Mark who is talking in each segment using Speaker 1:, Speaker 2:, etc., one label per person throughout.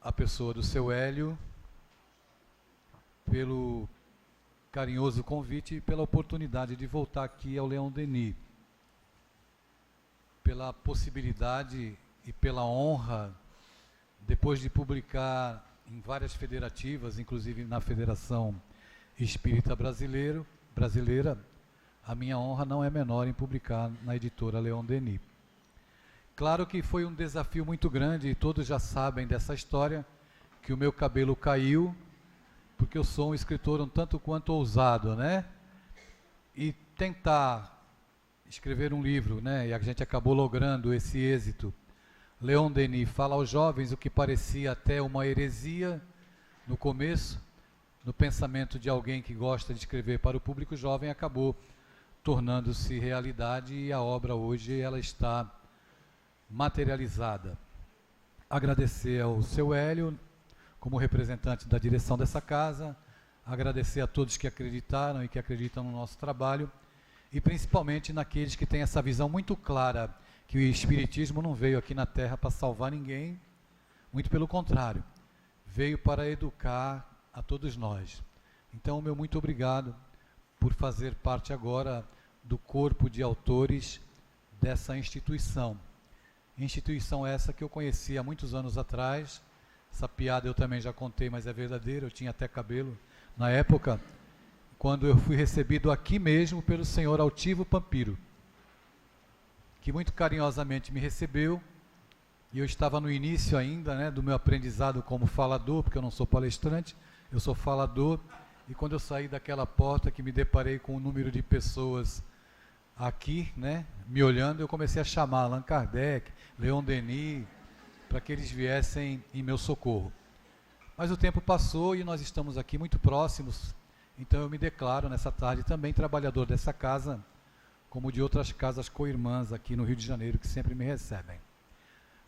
Speaker 1: a pessoa do seu Hélio pelo carinhoso convite e pela oportunidade de voltar aqui ao Leon Denis, pela possibilidade e pela honra, depois de publicar em várias federativas, inclusive na Federação Espírita Brasileira, a minha honra não é menor em publicar na editora Leon Denis. Claro que foi um desafio muito grande, e todos já sabem dessa história, que o meu cabelo caiu, porque eu sou um escritor um tanto quanto ousado, né? E tentar escrever um livro, né? E a gente acabou logrando esse êxito. Leon Denis fala aos jovens o que parecia até uma heresia no começo, no pensamento de alguém que gosta de escrever para o público jovem, acabou tornando-se realidade, e a obra hoje ela está materializada. Agradecer ao seu Hélio, como representante da direção dessa casa, agradecer a todos que acreditaram e que acreditam no nosso trabalho, e principalmente naqueles que têm essa visão muito clara, que o Espiritismo não veio aqui na Terra para salvar ninguém, muito pelo contrário, veio para educar a todos nós. Então, meu muito obrigado por fazer parte agora do corpo de autores dessa instituição. Instituição essa que eu conheci há muitos anos atrás. Essa piada eu também já contei, mas é verdadeira, eu tinha até cabelo na época, quando eu fui recebido aqui mesmo pelo senhor Altivo Pampiro, que muito carinhosamente me recebeu, e eu estava no início ainda, né, do meu aprendizado como falador, porque eu não sou palestrante, eu sou falador, e quando eu saí daquela porta, que me deparei com um número de pessoas aqui, né, me olhando, eu comecei a chamar Allan Kardec, Leon Denis, para que eles viessem em meu socorro. Mas o tempo passou e nós estamos aqui muito próximos, então eu me declaro nessa tarde também trabalhador dessa casa, como de outras casas co-irmãs aqui no Rio de Janeiro, que sempre me recebem.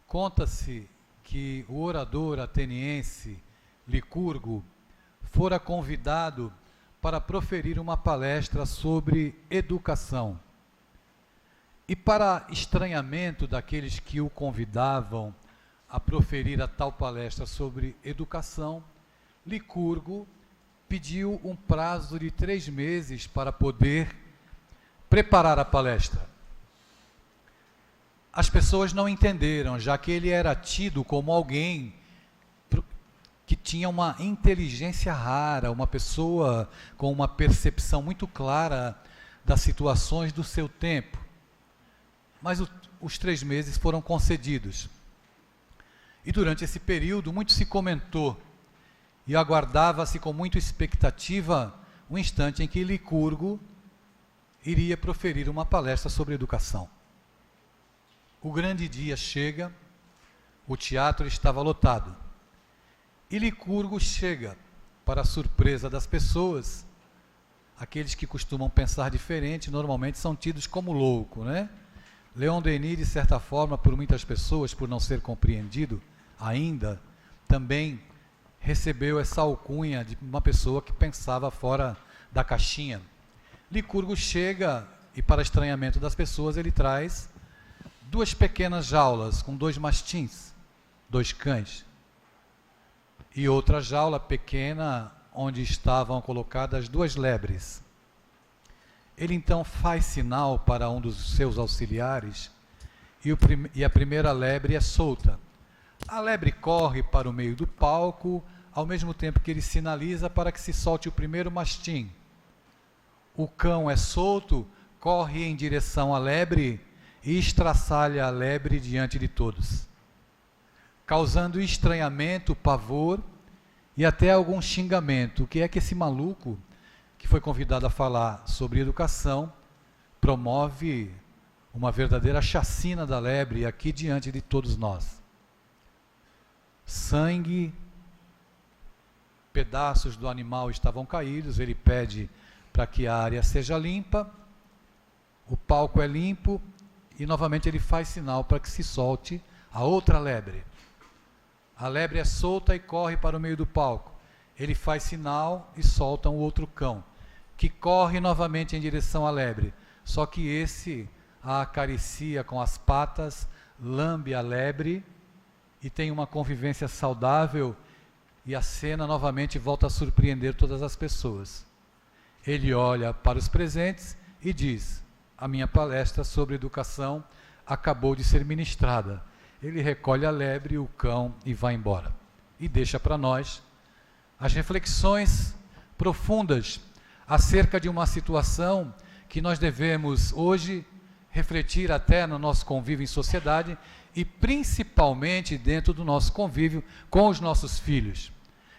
Speaker 1: Conta-se que o orador ateniense Licurgo fora convidado para proferir uma palestra sobre educação. E para estranhamento daqueles que o convidavam a proferir a tal palestra sobre educação, Licurgo pediu um prazo de 3 meses para poder preparar a palestra. As pessoas não entenderam, já que ele era tido como alguém que tinha uma inteligência rara, uma pessoa com uma percepção muito clara das situações do seu tempo. Mas os 3 meses foram concedidos. E durante esse período, muito se comentou, e aguardava-se com muita expectativa o instante em que Licurgo iria proferir uma palestra sobre educação. O grande dia chega, o teatro estava lotado, e Licurgo chega, para a surpresa das pessoas. Aqueles que costumam pensar diferente, normalmente são tidos como louco, né? Leon Denis, de certa forma, por muitas pessoas, por não ser compreendido ainda, também recebeu essa alcunha de uma pessoa que pensava fora da caixinha. Licurgo chega e, para estranhamento das pessoas, ele traz 2 pequenas jaulas com 2 mastins, 2 cães, e outra jaula pequena onde estavam colocadas 2 lebres. Ele então faz sinal para um dos seus auxiliares, e a primeira lebre é solta. A lebre corre para o meio do palco, ao mesmo tempo que ele sinaliza para que se solte o primeiro mastim. O cão é solto, corre em direção à lebre e estraçalha a lebre diante de todos, causando estranhamento, pavor e até algum xingamento. O que é que esse maluco, que foi convidado a falar sobre educação, promove uma verdadeira chacina da lebre aqui diante de todos nós? Sangue, pedaços do animal estavam caídos, ele pede para que a área seja limpa, o palco é limpo, e novamente ele faz sinal para que se solte a outra lebre. A lebre é solta e corre para o meio do palco. Ele faz sinal e solta um outro cão, que corre novamente em direção à lebre, só que esse a acaricia com as patas, lambe a lebre e tem uma convivência saudável, e a cena novamente volta a surpreender todas as pessoas. Ele olha para os presentes e diz: a minha palestra sobre educação acabou de ser ministrada. Ele recolhe a lebre e o cão e vai embora. E deixa para nós as reflexões profundas acerca de uma situação que nós devemos hoje refletir até no nosso convívio em sociedade e principalmente dentro do nosso convívio com os nossos filhos.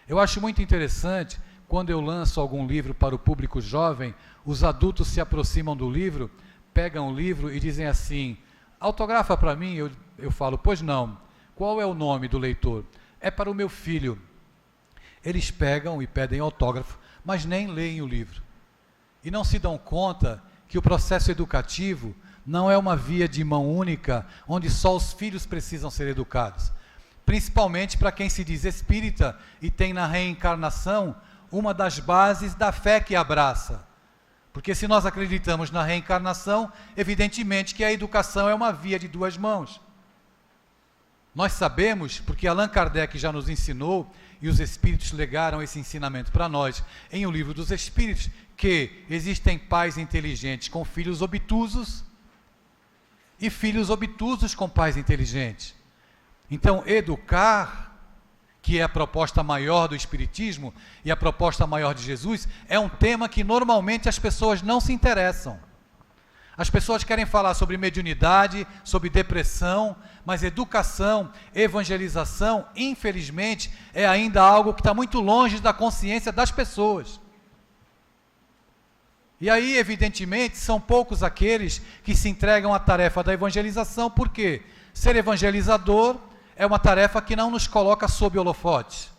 Speaker 1: Eu acho muito interessante, quando eu lanço algum livro para o público jovem, os adultos se aproximam do livro, pegam o livro e dizem assim: autografa para mim. Eu falo: pois não. Qual é o nome do leitor? É para o meu filho. Eles pegam e pedem autógrafo, mas nem leem o livro. E não se dão conta que o processo educativo não é uma via de mão única, onde só os filhos precisam ser educados. Principalmente para quem se diz espírita e tem na reencarnação uma das bases da fé que abraça. Porque se nós acreditamos na reencarnação, evidentemente que a educação é uma via de duas mãos. Nós sabemos, porque Allan Kardec já nos ensinou, e os Espíritos legaram esse ensinamento para nós, em O Livro dos Espíritos, que existem pais inteligentes com filhos obtusos, e filhos obtusos com pais inteligentes. Então, educar, que é a proposta maior do Espiritismo, e a proposta maior de Jesus, é um tema que normalmente as pessoas não se interessam. As pessoas querem falar sobre mediunidade, sobre depressão, mas educação, evangelização, infelizmente, é ainda algo que está muito longe da consciência das pessoas. E aí, evidentemente, são poucos aqueles que se entregam à tarefa da evangelização, porque ser evangelizador é uma tarefa que não nos coloca sob holofote.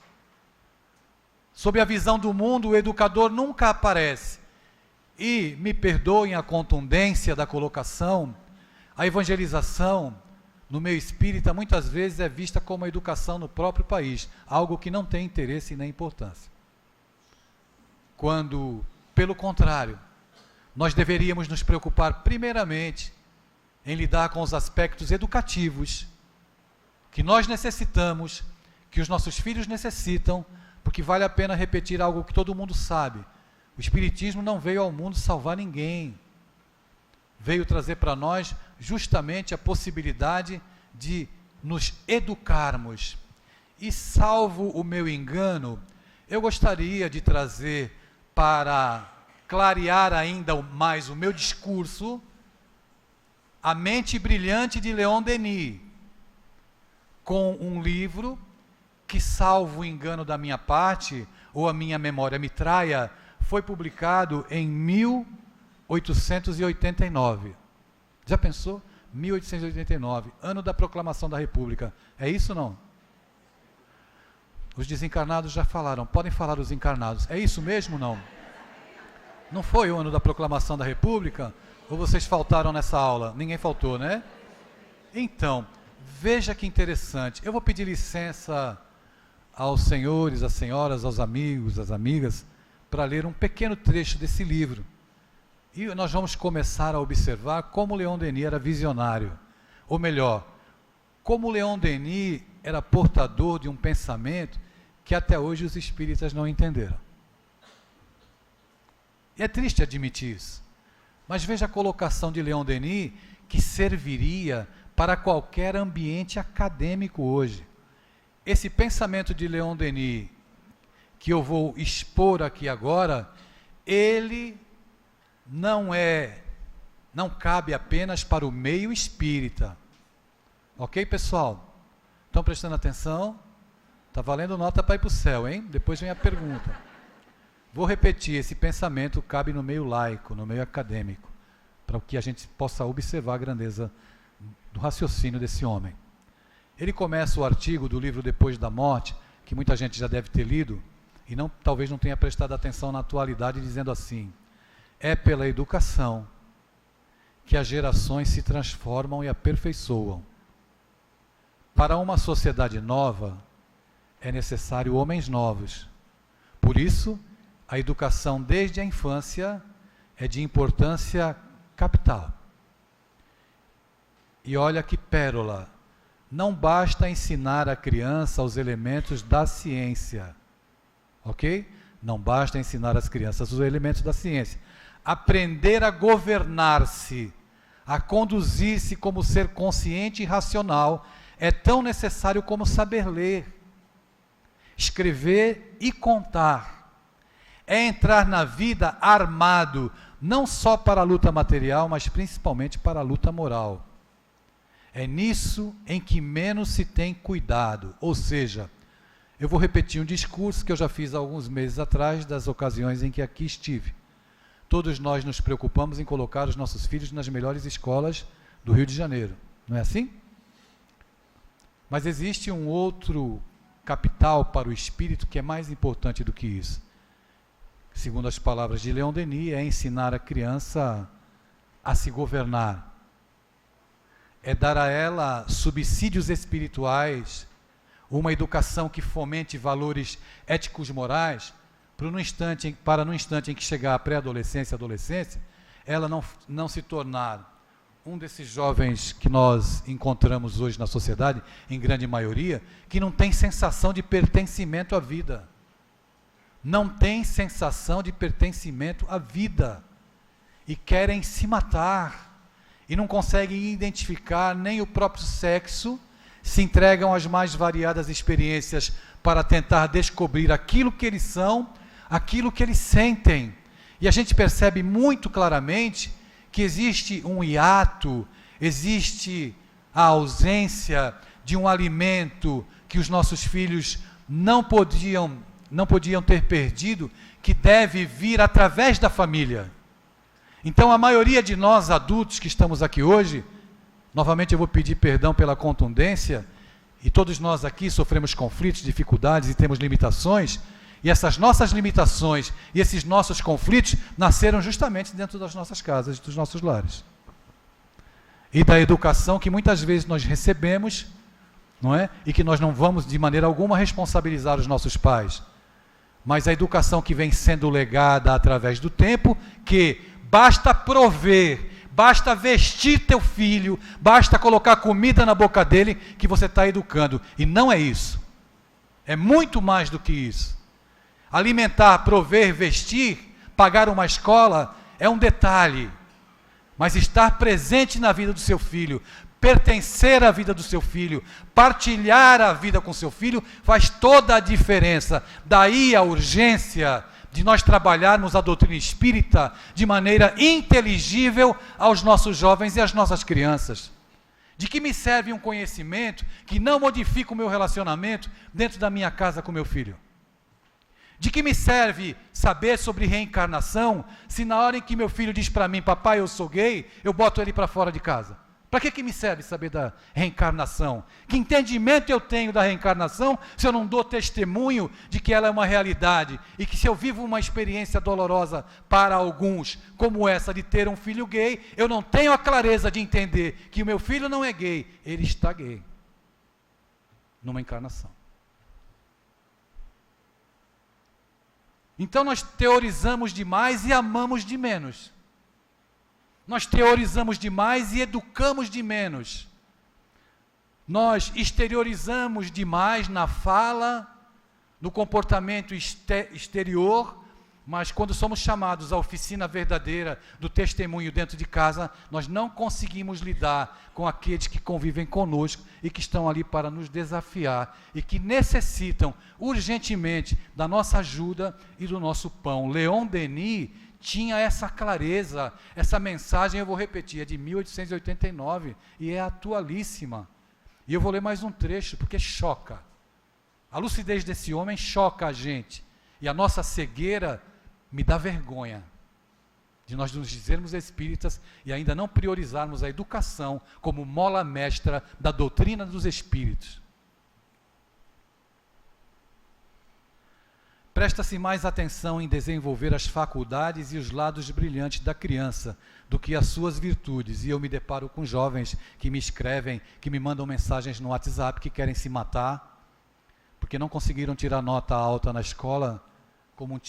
Speaker 1: Sob a visão do mundo, o educador nunca aparece. E, me perdoem a contundência da colocação, a evangelização, no meio espírita, muitas vezes é vista como a educação no próprio país, algo que não tem interesse e nem importância. Quando, pelo contrário, nós deveríamos nos preocupar primeiramente em lidar com os aspectos educativos que nós necessitamos, que os nossos filhos necessitam, porque vale a pena repetir algo que todo mundo sabe. O Espiritismo não veio ao mundo salvar ninguém. Veio trazer para nós justamente a possibilidade de nos educarmos. E, salvo o meu engano, eu gostaria de trazer, para clarear ainda mais o meu discurso, A Mente Brilhante de Leon Denis, com um livro que, salvo o engano da minha parte, ou a minha memória me traia, foi publicado em 1889. Já pensou? 1889, ano da proclamação da República. É isso ou não? Os desencarnados já falaram, podem falar os encarnados. É isso mesmo ou não? Não foi o ano da proclamação da República? Ou vocês faltaram nessa aula? Ninguém faltou, né? Então, veja que interessante. Eu vou pedir licença aos senhores, às senhoras, aos amigos, às amigas, para ler um pequeno trecho desse livro. E nós vamos começar a observar como Leon Denis era visionário. Ou melhor, como Leon Denis era portador de um pensamento que até hoje os espíritas não entenderam. E é triste admitir isso. Mas veja a colocação de Leon Denis, que serviria para qualquer ambiente acadêmico hoje. Esse pensamento de Leon Denis, que eu vou expor aqui agora, ele não cabe apenas para o meio espírita. Ok, pessoal? Estão prestando atenção? Está valendo nota para ir para o céu, hein? Depois vem a pergunta. Vou repetir, esse pensamento cabe no meio laico, no meio acadêmico, para que a gente possa observar a grandeza do raciocínio desse homem. Ele começa o artigo do livro Depois da Morte, que muita gente já deve ter lido, e talvez não tenha prestado atenção na atualidade, dizendo assim: é pela educação que as gerações se transformam e aperfeiçoam. Para uma sociedade nova, é necessário homens novos. Por isso, a educação desde a infância é de importância capital. E olha que pérola, não basta ensinar a criança os elementos da ciência, ok? Não basta ensinar às crianças os elementos da ciência. Aprender a governar-se, a conduzir-se como ser consciente e racional é tão necessário como saber ler, escrever e contar. É entrar na vida armado, não só para a luta material, mas principalmente para a luta moral. É nisso em que menos se tem cuidado. Ou seja, eu vou repetir um discurso que eu já fiz há alguns meses atrás, das ocasiões em que aqui estive. Todos nós nos preocupamos em colocar os nossos filhos nas melhores escolas do Rio de Janeiro. Não é assim? Mas existe um outro capital para o espírito que é mais importante do que isso. Segundo as palavras de Leon Denis, é ensinar a criança a se governar. É dar a ela subsídios espirituais, uma educação que fomente valores éticos morais, para no instante em que chegar a pré-adolescência e adolescência, ela não se tornar um desses jovens que nós encontramos hoje na sociedade, em grande maioria, que não tem sensação de pertencimento à vida. Não tem sensação de pertencimento à vida. E querem se matar. E não conseguem identificar nem o próprio sexo, se entregam às mais variadas experiências para tentar descobrir aquilo que eles são, aquilo que eles sentem. E a gente percebe muito claramente que existe um hiato, existe a ausência de um alimento que os nossos filhos não podiam ter perdido, que deve vir através da família. Então a maioria de nós adultos que estamos aqui hoje, novamente eu vou pedir perdão pela contundência, e todos nós aqui sofremos conflitos, dificuldades e temos limitações, e essas nossas limitações e esses nossos conflitos nasceram justamente dentro das nossas casas, dos nossos lares. E da educação que muitas vezes nós recebemos, não é? E que nós não vamos de maneira alguma responsabilizar os nossos pais. Mas a educação que vem sendo legada através do tempo, que basta prover, basta vestir teu filho, basta colocar comida na boca dele, que você está educando. E não é isso. É muito mais do que isso. Alimentar, prover, vestir, pagar uma escola é um detalhe, mas estar presente na vida do seu filho, pertencer à vida do seu filho, partilhar a vida com seu filho, faz toda a diferença. Daí a urgência de nós trabalharmos a doutrina espírita de maneira inteligível aos nossos jovens e às nossas crianças. De que me serve um conhecimento que não modifica o meu relacionamento dentro da minha casa com meu filho? De que me serve saber sobre reencarnação, se na hora em que meu filho diz para mim, papai, eu sou gay, eu boto ele para fora de casa? Para que me serve saber da reencarnação? Que entendimento eu tenho da reencarnação se eu não dou testemunho de que ela é uma realidade? E que se eu vivo uma experiência dolorosa para alguns, como essa de ter um filho gay, eu não tenho a clareza de entender que o meu filho não é gay, ele está gay. Numa encarnação. Então nós teorizamos demais e amamos de menos. Nós teorizamos demais e educamos de menos. Nós exteriorizamos demais na fala, no comportamento exterior, mas quando somos chamados à oficina verdadeira do testemunho dentro de casa, nós não conseguimos lidar com aqueles que convivem conosco e que estão ali para nos desafiar e que necessitam urgentemente da nossa ajuda e do nosso pão. Leon Denis tinha essa clareza, essa mensagem, eu vou repetir, é de 1889 e é atualíssima. E eu vou ler mais um trecho, porque choca. A lucidez desse homem choca a gente. E a nossa cegueira me dá vergonha de nós nos dizermos espíritas e ainda não priorizarmos a educação como mola mestra da doutrina dos espíritos. Presta-se mais atenção em desenvolver as faculdades e os lados brilhantes da criança do que as suas virtudes. E eu me deparo com jovens que me escrevem, que me mandam mensagens no WhatsApp que querem se matar, porque não conseguiram tirar nota alta na escola, como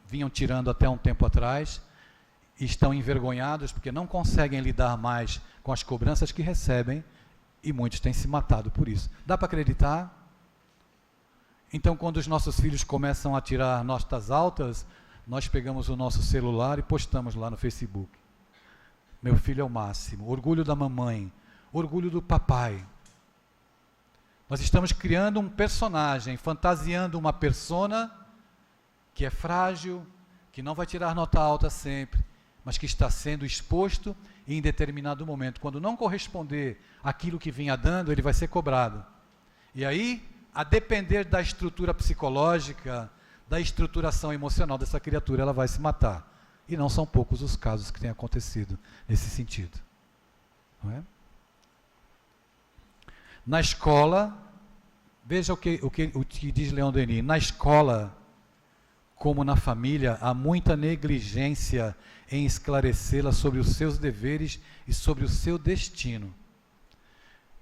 Speaker 1: vinham tirando até um tempo atrás, e estão envergonhados porque não conseguem lidar mais com as cobranças que recebem E muitos têm se matado por isso. Dá para acreditar? Então, quando os nossos filhos começam a tirar notas altas, nós pegamos o nosso celular e postamos lá no Facebook. Meu filho é o máximo. Orgulho da mamãe. Orgulho do papai. Nós estamos criando um personagem, fantasiando uma persona que é frágil, que não vai tirar nota alta sempre, mas que está sendo exposto e em determinado momento, quando não corresponder àquilo que vinha dando, ele vai ser cobrado. E aí, a depender da estrutura psicológica, da estruturação emocional dessa criatura, ela vai se matar. E não são poucos os casos que têm acontecido nesse sentido. Não é? Na escola, veja o que diz Leon Denis, na escola, como na família, há muita negligência em esclarecê-la sobre os seus deveres e sobre o seu destino.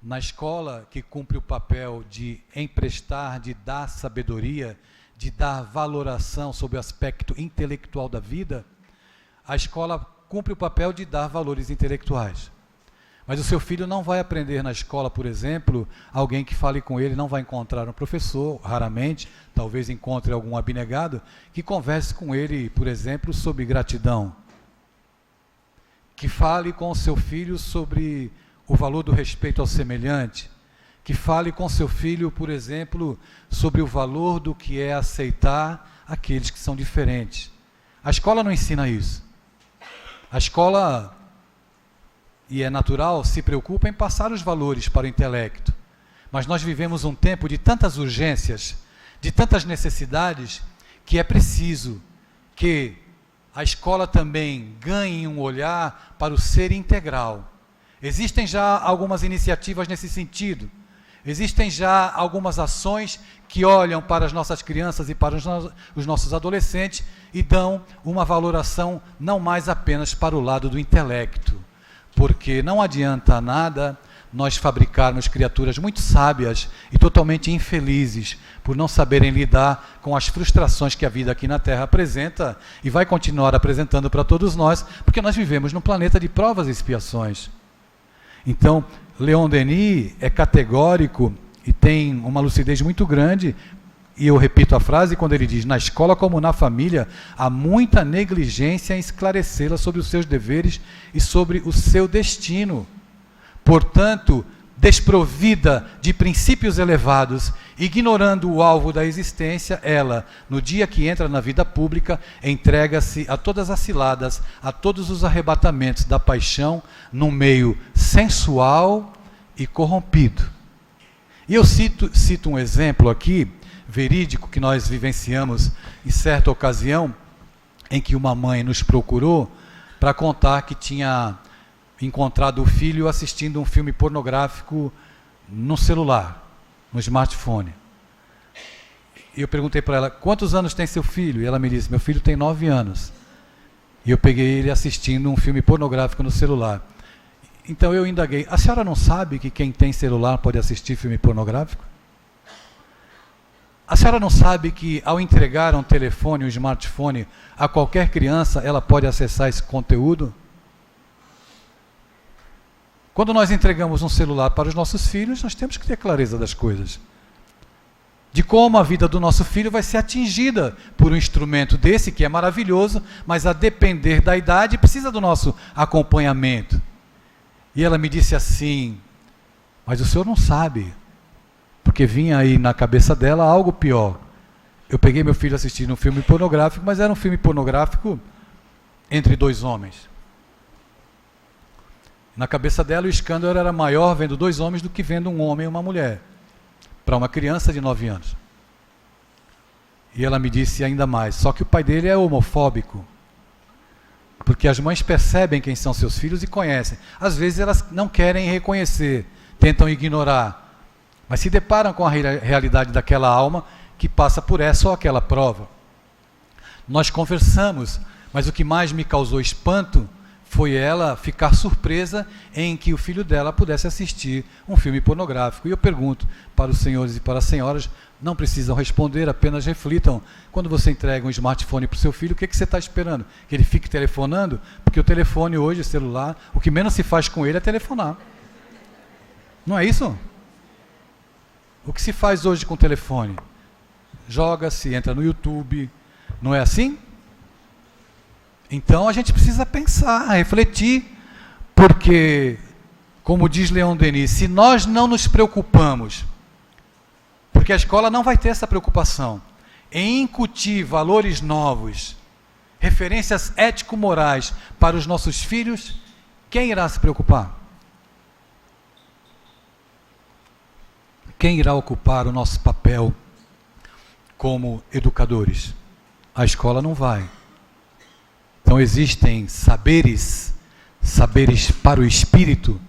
Speaker 1: Na escola, que cumpre o papel de emprestar, de dar sabedoria, de dar valoração sobre o aspecto intelectual da vida, a escola cumpre o papel de dar valores intelectuais. Mas o seu filho não vai aprender na escola, por exemplo, alguém que fale com ele, não vai encontrar um professor, raramente, talvez encontre algum abnegado, que converse com ele, por exemplo, sobre gratidão. Que fale com o seu filho sobre o valor do respeito ao semelhante. Que fale com seu filho, por exemplo, sobre o valor do que é aceitar aqueles que são diferentes. A escola não ensina isso. A escola, e é natural, se preocupa em passar os valores para o intelecto. Mas nós vivemos um tempo de tantas urgências, de tantas necessidades, que é preciso que a escola também ganhe um olhar para o ser integral. Existem já algumas iniciativas nesse sentido. Existem já algumas ações que olham para as nossas crianças e para os nossos adolescentes e dão uma valoração não mais apenas para o lado do intelecto. Porque não adianta nada nós fabricarmos criaturas muito sábias e totalmente infelizes por não saberem lidar com as frustrações que a vida aqui na Terra apresenta e vai continuar apresentando para todos nós, porque nós vivemos num planeta de provas e expiações. Então, Leon Denis é categórico e tem uma lucidez muito grande, e eu repito a frase quando ele diz: na escola como na família, há muita negligência em esclarecê-la sobre os seus deveres e sobre o seu destino. Portanto, desprovida de princípios elevados, ignorando o alvo da existência, ela, no dia que entra na vida pública, entrega-se a todas as ciladas, a todos os arrebatamentos da paixão, num meio sensual e corrompido. E eu cito um exemplo aqui, verídico, que nós vivenciamos em certa ocasião, em que uma mãe nos procurou para contar que tinha encontrado o filho assistindo um filme pornográfico no celular, no smartphone. E eu perguntei para ela: quantos anos tem seu filho? E ela me disse: meu filho tem 9 anos. E eu peguei ele assistindo um filme pornográfico no celular. Então eu indaguei: a senhora não sabe que quem tem celular pode assistir filme pornográfico? A senhora não sabe que ao entregar um telefone, um smartphone a qualquer criança, ela pode acessar esse conteúdo? Quando nós entregamos um celular para os nossos filhos, nós temos que ter clareza das coisas. De como a vida do nosso filho vai ser atingida por um instrumento desse, que é maravilhoso, mas a depender da idade, precisa do nosso acompanhamento. E ela me disse assim: mas o senhor não sabe, porque vinha aí na cabeça dela algo pior. Eu peguei meu filho assistindo um filme pornográfico, mas era um filme pornográfico entre 2 homens. Na cabeça dela, o escândalo era maior vendo 2 homens do que vendo um homem e uma mulher, para uma criança de 9 anos. E ela me disse ainda mais: só que o pai dele é homofóbico, porque as mães percebem quem são seus filhos e conhecem. Às vezes elas não querem reconhecer, tentam ignorar, mas se deparam com a realidade daquela alma que passa por essa ou aquela prova. Nós conversamos, mas o que mais me causou espanto foi ela ficar surpresa em que o filho dela pudesse assistir um filme pornográfico. E eu pergunto para os senhores e para as senhoras, não precisam responder, apenas reflitam. Quando você entrega um smartphone para o seu filho, o que você está esperando? Que ele fique telefonando? Porque o telefone hoje, o celular, o que menos se faz com ele é telefonar. Não é isso? O que se faz hoje com o telefone? Joga-se, entra no YouTube, não é assim? Então a gente precisa pensar, refletir, porque, como diz Leon Denis, se nós não nos preocupamos, porque a escola não vai ter essa preocupação, em incutir valores novos, referências ético-morais para os nossos filhos, quem irá se preocupar? Quem irá ocupar o nosso papel como educadores? A escola não vai. Então existem saberes para o espírito,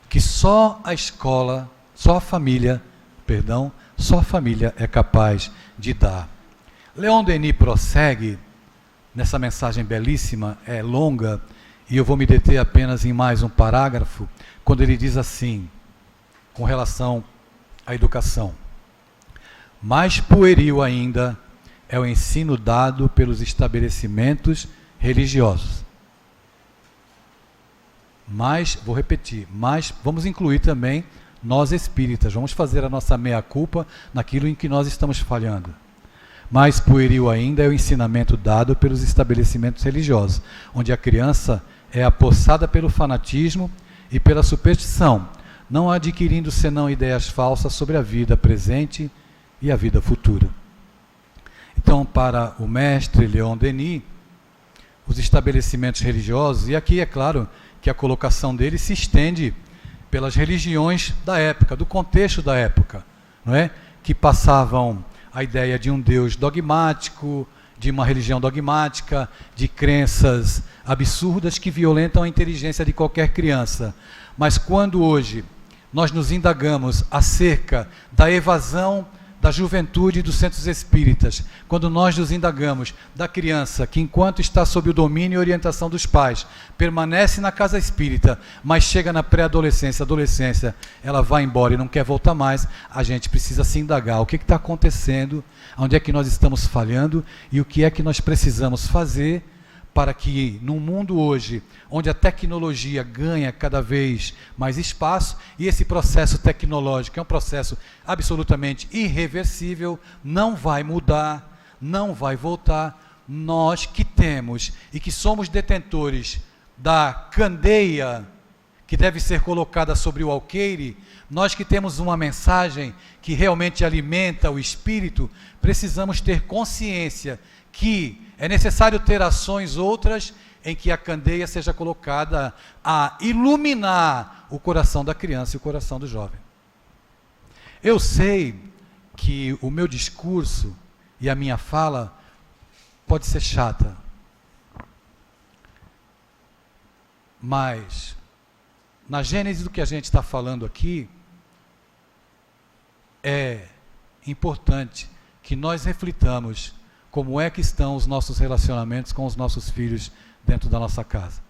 Speaker 1: que só a escola, só a família é capaz de dar. Leon Denis prossegue nessa mensagem belíssima, é longa, e eu vou me deter apenas em mais um parágrafo, quando ele diz assim, com relação à educação: mais pueril ainda é o ensino dado pelos estabelecimentos religiosos. Mas, vou repetir, mas vamos incluir também nós espíritas, vamos fazer a nossa meia-culpa naquilo em que nós estamos falhando. Mais pueril ainda é o ensinamento dado pelos estabelecimentos religiosos, onde a criança é apossada pelo fanatismo e pela superstição, não adquirindo senão ideias falsas sobre a vida presente e a vida futura. Então, para o mestre Leon Denis, os estabelecimentos religiosos, e aqui é claro que a colocação dele se estende pelas religiões da época, do contexto da época, não é? Que passavam a ideia de um Deus dogmático, de uma religião dogmática, de crenças absurdas que violentam a inteligência de qualquer criança. Mas quando hoje nós nos indagamos acerca da evasão da juventude dos centros espíritas, quando nós nos indagamos da criança que, enquanto está sob o domínio e orientação dos pais, permanece na casa espírita, mas chega na pré-adolescência, adolescência, ela vai embora e não quer voltar mais, a gente precisa se indagar o que está acontecendo, onde é que nós estamos falhando e o que é que nós precisamos fazer para que, num mundo hoje, onde a tecnologia ganha cada vez mais espaço, e esse processo tecnológico é um processo absolutamente irreversível, não vai mudar, não vai voltar, nós que temos e que somos detentores da candeia que deve ser colocada sobre o alqueire, nós que temos uma mensagem que realmente alimenta o espírito, precisamos ter consciência que é necessário ter ações outras em que a candeia seja colocada a iluminar o coração da criança e o coração do jovem. Eu sei que o meu discurso e a minha fala pode ser chata, mas na gênese do que a gente está falando aqui, é importante que nós reflitamos como é que estão os nossos relacionamentos com os nossos filhos dentro da nossa casa.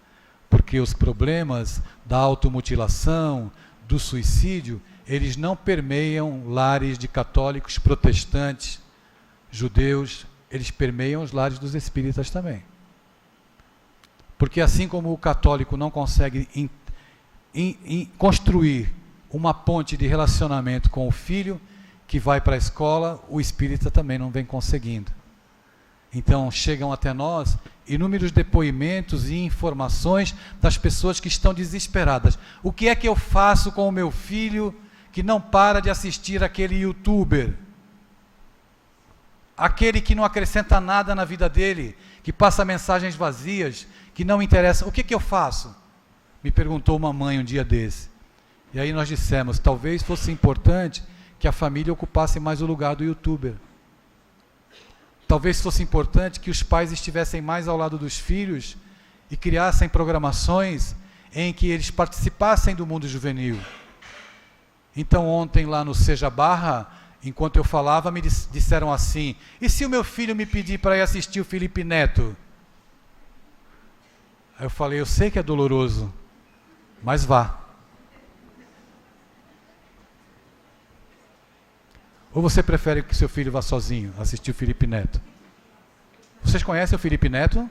Speaker 1: Porque os problemas da automutilação, do suicídio, eles não permeiam lares de católicos, protestantes, judeus, eles permeiam os lares dos espíritas também. Porque assim como o católico não consegue construir uma ponte de relacionamento com o filho que vai para a escola, o espírita também não vem conseguindo. Então, chegam até nós inúmeros depoimentos e informações das pessoas que estão desesperadas. O que é que eu faço com o meu filho que não para de assistir aquele youtuber? Aquele que não acrescenta nada na vida dele, que passa mensagens vazias, que não interessam. O que é que eu faço? Me perguntou uma mãe um dia desse. E aí nós dissemos, talvez fosse importante que a família ocupasse mais o lugar do youtuber. Talvez fosse importante que os pais estivessem mais ao lado dos filhos e criassem programações em que eles participassem do mundo juvenil. Então ontem lá no Seja Barra, enquanto eu falava, me disseram assim, e se o meu filho me pedir para ir assistir o Felipe Neto? Aí eu falei, eu sei que é doloroso, mas vá. Ou você prefere que seu filho vá sozinho assistir o Felipe Neto? Vocês conhecem o Felipe Neto?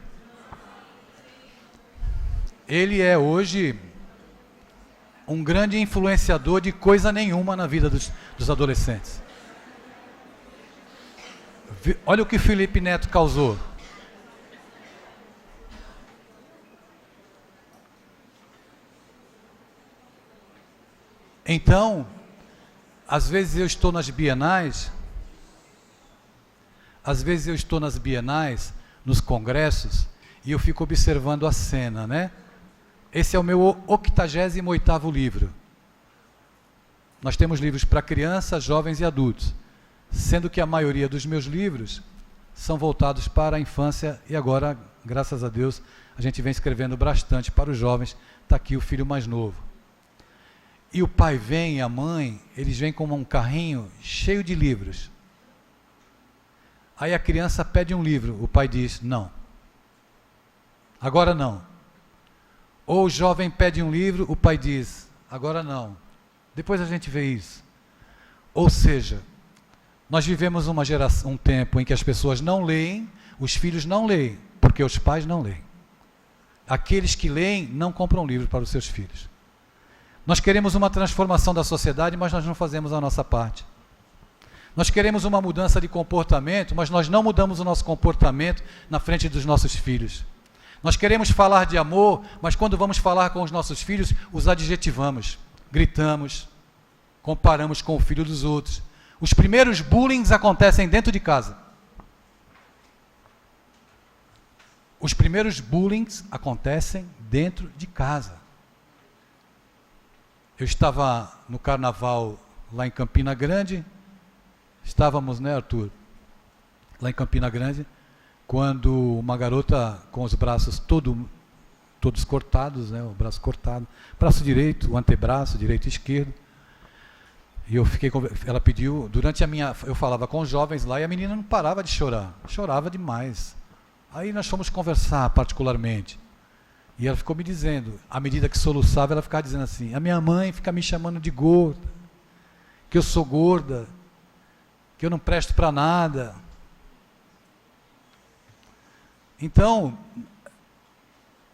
Speaker 1: Ele é hoje um grande influenciador de coisa nenhuma na vida dos adolescentes. Olha o que Felipe Neto causou. Então, às vezes eu estou nas bienais, nos congressos, e eu fico observando a cena, né? Esse é o meu 88º livro. Nós temos livros para crianças, jovens e adultos, sendo que a maioria dos meus livros são voltados para a infância e agora, graças a Deus, a gente vem escrevendo bastante para os jovens. Está aqui o filho mais novo. E o pai vem e a mãe, eles vêm com um carrinho cheio de livros. Aí a criança pede um livro, o pai diz, não. Agora não. Ou o jovem pede um livro, o pai diz, agora não. Depois a gente vê isso. Ou seja, nós vivemos um tempo em que as pessoas não leem, os filhos não leem, porque os pais não leem. Aqueles que leem não compram livro para os seus filhos. Nós queremos uma transformação da sociedade, mas nós não fazemos a nossa parte. Nós queremos uma mudança de comportamento, mas nós não mudamos o nosso comportamento na frente dos nossos filhos. Nós queremos falar de amor, mas quando vamos falar com os nossos filhos, os adjetivamos, gritamos, comparamos com o filho dos outros. Os primeiros bullying acontecem dentro de casa. Os primeiros bullying acontecem dentro de casa. Eu estava no carnaval lá em Campina Grande, estávamos, né, Arthur? Lá em Campina Grande, quando uma garota com os braços todos cortados, né, o braço cortado, braço direito, o antebraço, direito e esquerdo. E ela pediu, eu falava com os jovens lá e a menina não parava de chorar, chorava demais. Aí nós fomos conversar particularmente. E ela ficou me dizendo, à medida que soluçava, ela ficava dizendo assim, a minha mãe fica me chamando de gorda, que eu sou gorda, que eu não presto para nada. Então,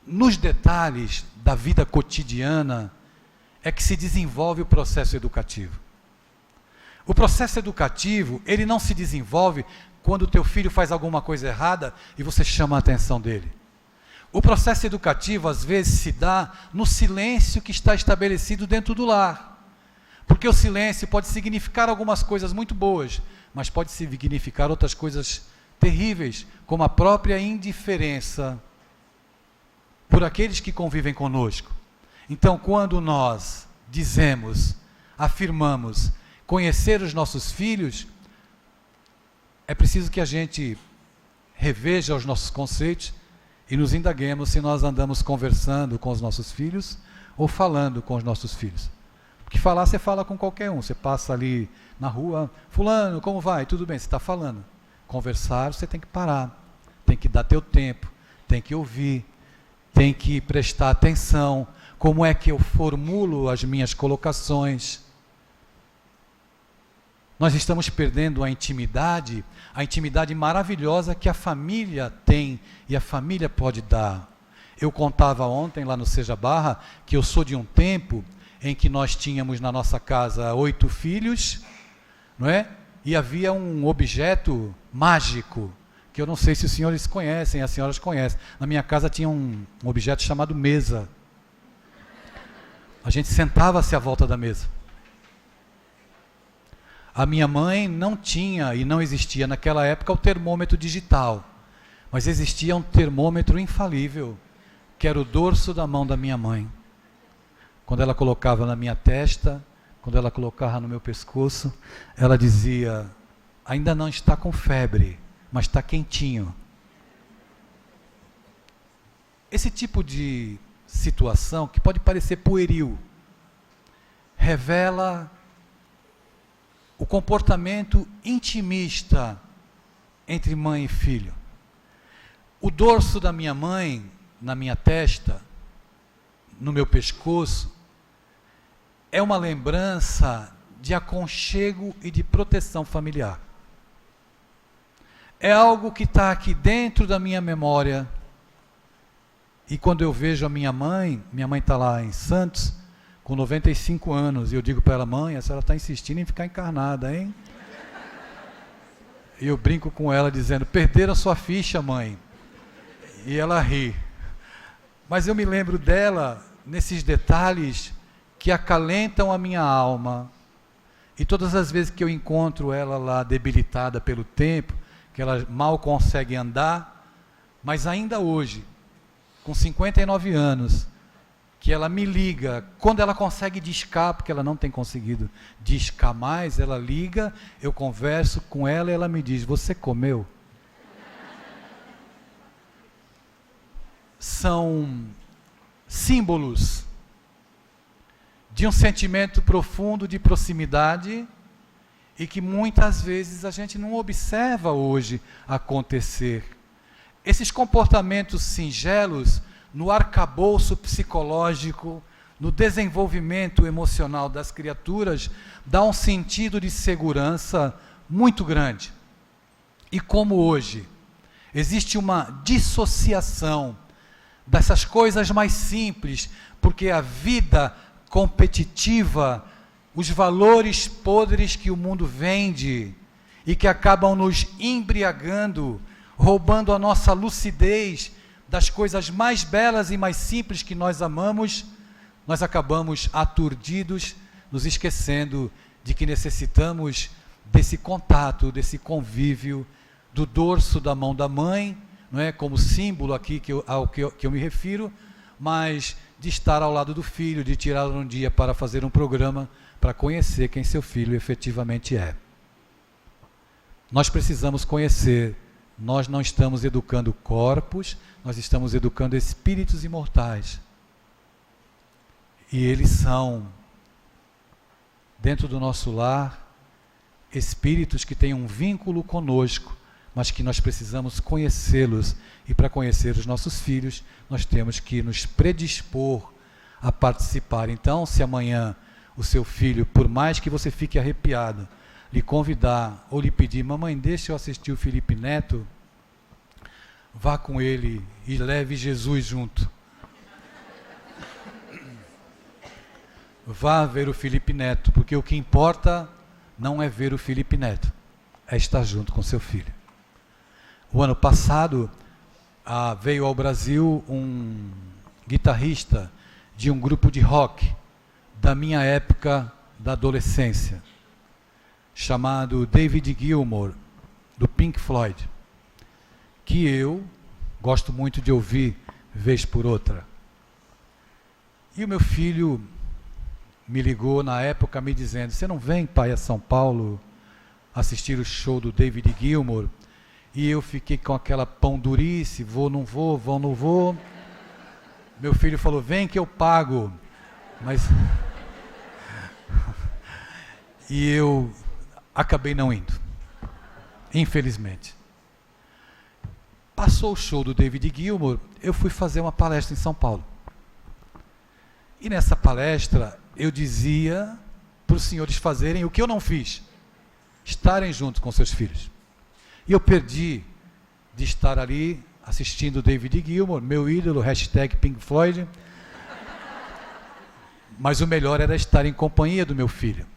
Speaker 1: nos detalhes da vida cotidiana, é que se desenvolve o processo educativo. O processo educativo, ele não se desenvolve quando o teu filho faz alguma coisa errada e você chama a atenção dele. O processo educativo, às vezes, se dá no silêncio que está estabelecido dentro do lar. Porque o silêncio pode significar algumas coisas muito boas, mas pode significar outras coisas terríveis, como a própria indiferença por aqueles que convivem conosco. Então, quando nós dizemos, afirmamos, conhecer os nossos filhos, é preciso que a gente reveja os nossos conceitos e nos indaguemos se nós andamos conversando com os nossos filhos ou falando com os nossos filhos. Porque falar, você fala com qualquer um. Você passa ali na rua, fulano, como vai? Tudo bem, você está falando. Conversar, você tem que parar, tem que dar teu tempo, tem que ouvir, tem que prestar atenção. Como é que eu formulo as minhas colocações? Nós estamos perdendo a intimidade maravilhosa que a família tem e a família pode dar. Eu contava ontem lá no Seja Barra que eu sou de um tempo em que nós tínhamos na nossa casa 8 filhos, não é? E havia um objeto mágico, que eu não sei se os senhores conhecem, as senhoras conhecem. Na minha casa tinha um objeto chamado mesa. A gente sentava-se à volta da mesa. A minha mãe não tinha e não existia naquela época o termômetro digital, mas existia um termômetro infalível, que era o dorso da mão da minha mãe. Quando ela colocava na minha testa, quando ela colocava no meu pescoço, ela dizia, ainda não está com febre, mas está quentinho. Esse tipo de situação, que pode parecer pueril, revela o comportamento intimista entre mãe e filho. O dorso da minha mãe, na minha testa, no meu pescoço, é uma lembrança de aconchego e de proteção familiar. É algo que está aqui dentro da minha memória. E quando eu vejo a minha mãe está lá em Santos, com 95 anos. E eu digo para ela: mãe, a senhora está insistindo em ficar encarnada, hein? E eu brinco com ela dizendo: perderam sua ficha, mãe. E ela ri. Mas eu me lembro dela nesses detalhes que acalentam a minha alma. E todas as vezes que eu encontro ela lá debilitada pelo tempo, que ela mal consegue andar, mas ainda hoje, com 59 anos, que ela me liga, quando ela consegue discar, porque ela não tem conseguido discar mais, ela liga, eu converso com ela e ela me diz: você comeu? São símbolos de um sentimento profundo de proximidade e que muitas vezes a gente não observa hoje acontecer. Esses comportamentos singelos no arcabouço psicológico, no desenvolvimento emocional das criaturas, dá um sentido de segurança muito grande. E como hoje existe uma dissociação dessas coisas mais simples, porque a vida competitiva, os valores podres que o mundo vende e que acabam nos embriagando, roubando a nossa lucidez das coisas mais belas e mais simples que nós amamos, nós acabamos aturdidos, nos esquecendo de que necessitamos desse contato, desse convívio, do dorso da mão da mãe, não é, como símbolo aqui ao que eu me refiro, mas de estar ao lado do filho, de tirar um dia para fazer um programa, para conhecer quem seu filho efetivamente é. Nós precisamos conhecer. Nós não estamos educando corpos, nós estamos educando espíritos imortais. E eles são, dentro do nosso lar, espíritos que têm um vínculo conosco, mas que nós precisamos conhecê-los. E para conhecer os nossos filhos, nós temos que nos predispor a participar. Então, se amanhã o seu filho, por mais que você fique arrepiado, lhe convidar ou lhe pedir: mamãe, deixa eu assistir o Felipe Neto, vá com ele e leve Jesus junto. Vá ver o Felipe Neto, porque o que importa não é ver o Felipe Neto, é estar junto com seu filho. O ano passado veio ao Brasil um guitarrista de um grupo de rock da minha época da adolescência, chamado David Gilmour, do Pink Floyd, que eu gosto muito de ouvir vez por outra. E o meu filho me ligou na época me dizendo: você não vem, pai, a São Paulo assistir o show do David Gilmour? E eu fiquei com aquela pão durice: vou, não vou, vou, não vou. Meu filho falou: vem que eu pago. Mas e eu acabei não indo, infelizmente. Passou o show do David Gilmour, eu fui fazer uma palestra em São Paulo. E nessa palestra eu dizia para os senhores fazerem o que eu não fiz: estarem juntos com seus filhos. E eu perdi de estar ali assistindo o David Gilmour, meu ídolo, #Pink Floyd. Mas o melhor era estar em companhia do meu filho.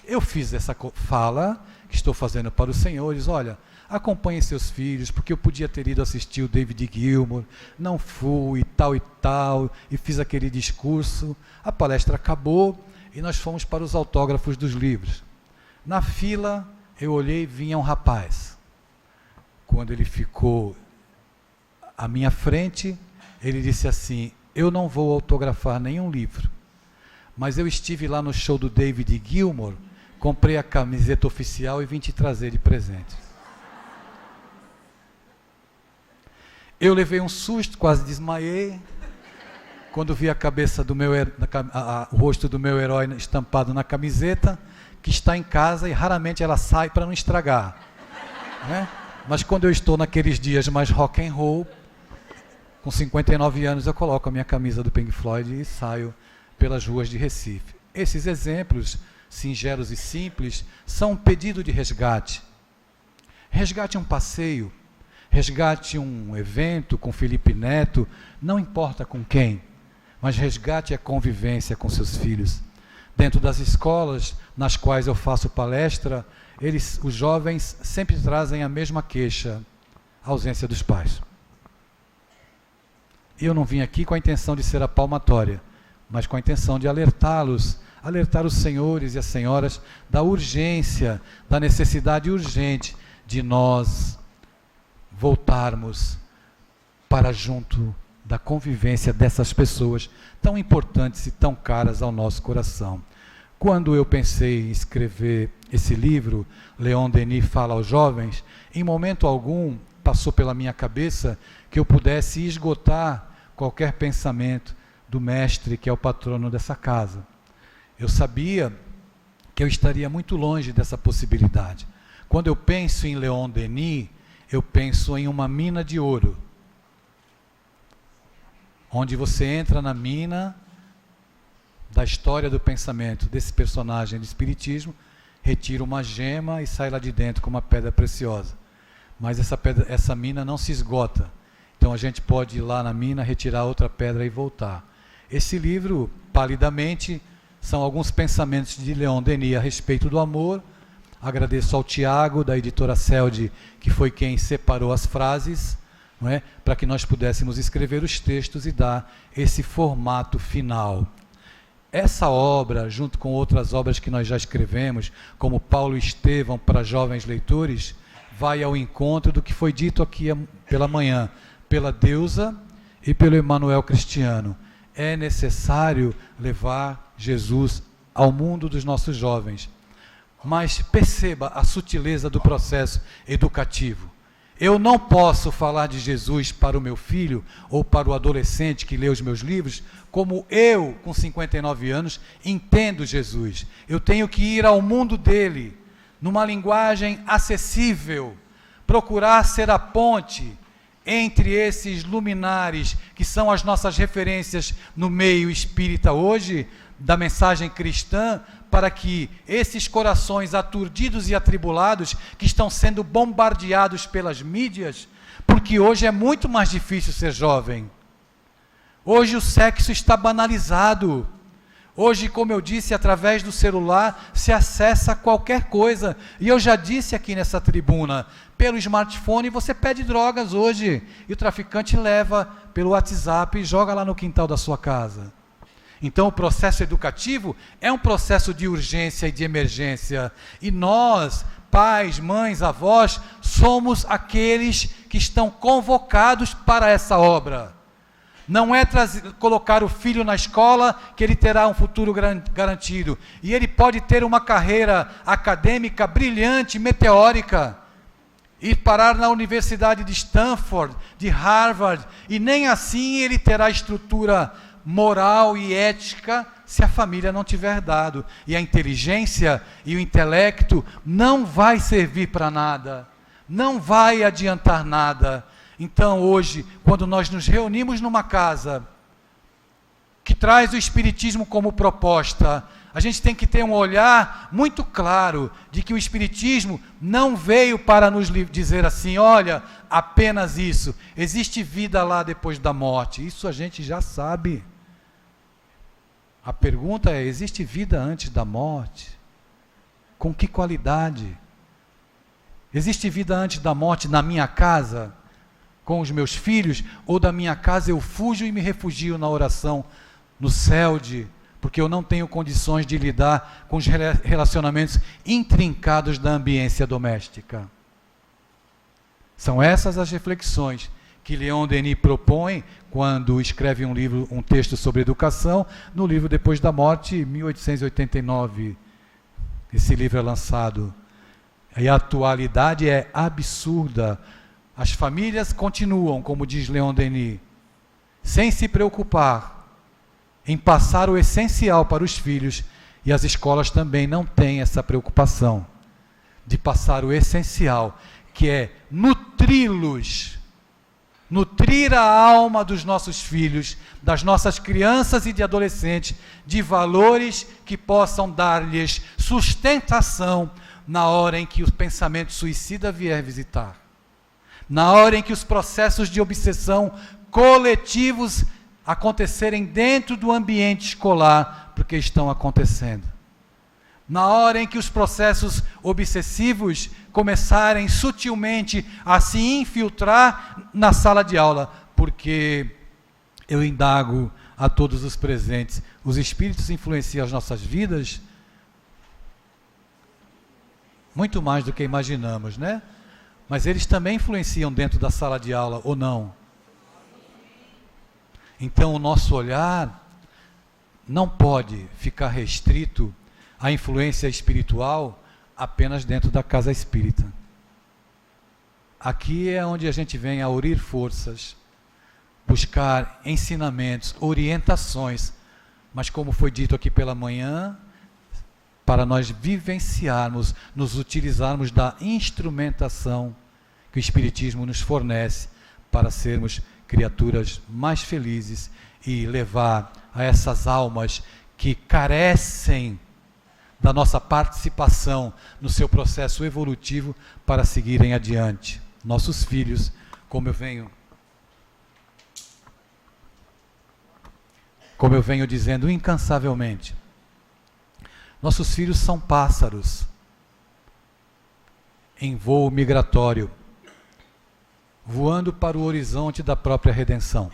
Speaker 1: Eu fiz essa fala que estou fazendo para os senhores: olha, acompanhem seus filhos, porque eu podia ter ido assistir o David Gilmour, não fui, e tal, e fiz aquele discurso. A palestra acabou e nós fomos para os autógrafos dos livros. Na fila, eu olhei e vinha um rapaz. Quando ele ficou à minha frente, ele disse assim: eu não vou autografar nenhum livro, mas eu estive lá no show do David Gilmour, comprei a camiseta oficial e vim te trazer de presente. Eu levei um susto, quase desmaiei, quando vi a cabeça do meu, o rosto do meu herói estampado na camiseta, que está em casa e raramente ela sai para não estragar, né? Mas quando eu estou naqueles dias mais rock and roll, com 59 anos, eu coloco a minha camisa do Pink Floyd e saio pelas ruas de Recife. Esses exemplos singelos e simples são um pedido de resgate. Resgate um passeio, resgate um evento com Felipe Neto, não importa com quem, mas resgate a convivência com seus filhos. Dentro das escolas nas quais eu faço palestra, os jovens sempre trazem a mesma queixa: a ausência dos pais. Eu não vim aqui com a intenção de ser a palmatória, mas com a intenção de alertá-los, alertar os senhores e as senhoras da urgência, da necessidade urgente de nós voltarmos para junto da convivência dessas pessoas tão importantes e tão caras ao nosso coração. Quando eu pensei em escrever esse livro, Leon Denis fala aos jovens, em momento algum passou pela minha cabeça que eu pudesse esgotar qualquer pensamento do mestre, que é o patrono dessa casa. Eu sabia que eu estaria muito longe dessa possibilidade. Quando eu penso em Leon Denis, eu penso em uma mina de ouro, onde você entra na mina da história do pensamento desse personagem do espiritismo, retira uma gema e sai lá de dentro com uma pedra preciosa. Mas essa mina não se esgota. Então a gente pode ir lá na mina, retirar outra pedra e voltar. Esse livro, palidamente, são alguns pensamentos de Leon Denis a respeito do amor. Agradeço ao Tiago, da editora Celde, que foi quem separou as frases, não é? Para que nós pudéssemos escrever os textos e dar esse formato final. Essa obra, junto com outras obras que nós já escrevemos, como Paulo e Estevão para jovens leitores, vai ao encontro do que foi dito aqui pela manhã, pela Deusa e pelo Emanuel Cristiano. É necessário levar Jesus ao mundo dos nossos jovens. Mas perceba a sutileza do processo educativo. Eu não posso falar de Jesus para o meu filho ou para o adolescente que lê os meus livros como eu, com 59 anos, entendo Jesus. Eu tenho que ir ao mundo dele, numa linguagem acessível, procurar ser a ponte entre esses luminares que são as nossas referências no meio espírita hoje, da mensagem cristã, para que esses corações aturdidos e atribulados, que estão sendo bombardeados pelas mídias, porque hoje é muito mais difícil ser jovem. Hoje o sexo está banalizado. Hoje, como eu disse, através do celular se acessa qualquer coisa. E eu já disse aqui nessa tribuna, pelo smartphone você pede drogas hoje, e o traficante leva pelo WhatsApp e joga lá no quintal da sua casa. Então o processo educativo é um processo de urgência e de emergência. E nós, pais, mães, avós, somos aqueles que estão convocados para essa obra. Não é colocar o filho na escola que ele terá um futuro garantido. E ele pode ter uma carreira acadêmica brilhante, meteórica, e parar na Universidade de Stanford, de Harvard, e nem assim ele terá estrutura moral e ética se a família não tiver dado. E a inteligência e o intelecto não vai servir para nada, não vai adiantar nada. Então hoje, quando nós nos reunimos numa casa que traz o Espiritismo como proposta, a gente tem que ter um olhar muito claro de que o Espiritismo não veio para nos dizer assim, olha, apenas isso, existe vida lá depois da morte. Isso a gente já sabe. A pergunta é, existe vida antes da morte? Com que qualidade? Existe vida antes da morte na minha casa, com os meus filhos, ou da minha casa eu fujo e me refugio na oração, no CELD, porque eu não tenho condições de lidar com os relacionamentos intrincados da ambiência doméstica? São essas as reflexões que Leon Denis propõe quando escreve um texto sobre educação, no livro Depois da Morte, 1889. Esse livro é lançado. E a atualidade é absurda. As famílias continuam, como diz Leon Denis, sem se preocupar em passar o essencial para os filhos, e as escolas também não têm essa preocupação de passar o essencial, que é nutri-los, nutrir a alma dos nossos filhos, das nossas crianças e de adolescentes, de valores que possam dar-lhes sustentação na hora em que o pensamento suicida vier visitar. Na hora em que os processos de obsessão coletivos acontecerem dentro do ambiente escolar, porque estão acontecendo. Na hora em que os processos obsessivos começarem sutilmente a se infiltrar na sala de aula, porque eu indago a todos os presentes, os espíritos influenciam as nossas vidas muito mais do que imaginamos, né? Mas eles também influenciam dentro da sala de aula, ou não? Então o nosso olhar não pode ficar restrito à influência espiritual apenas dentro da casa espírita. Aqui é onde a gente vem a unir forças, buscar ensinamentos, orientações, mas como foi dito aqui pela manhã, para nós vivenciarmos, nos utilizarmos da instrumentação que o Espiritismo nos fornece para sermos criaturas mais felizes e levar a essas almas que carecem da nossa participação no seu processo evolutivo para seguirem adiante. Nossos filhos, como eu venho dizendo incansavelmente, nossos filhos são pássaros em voo migratório, voando para o horizonte da própria redenção.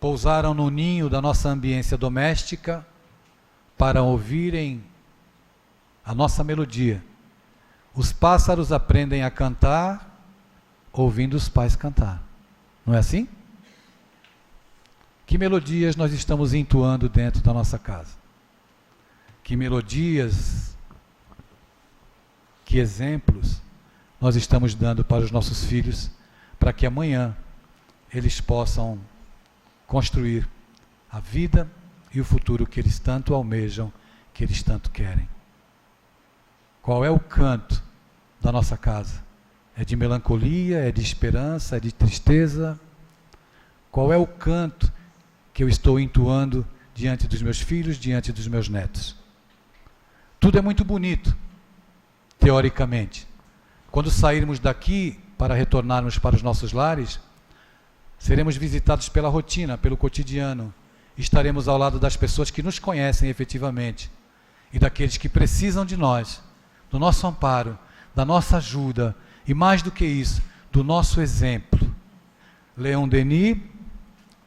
Speaker 1: Pousaram no ninho da nossa ambiência doméstica para ouvirem a nossa melodia. Os pássaros aprendem a cantar ouvindo os pais cantar. Não é assim? Que melodias nós estamos entoando dentro da nossa casa? Que melodias, que exemplos nós estamos dando para os nossos filhos, para que amanhã eles possam construir a vida e o futuro que eles tanto almejam, que eles tanto querem. Qual é o canto da nossa casa? É de melancolia, é de esperança, é de tristeza? Qual é o canto que eu estou entoando diante dos meus filhos, diante dos meus netos? Tudo é muito bonito, teoricamente. Quando sairmos daqui para retornarmos para os nossos lares, seremos visitados pela rotina, pelo cotidiano. Estaremos ao lado das pessoas que nos conhecem efetivamente e daqueles que precisam de nós, do nosso amparo, da nossa ajuda e, mais do que isso, do nosso exemplo. Leon Denis,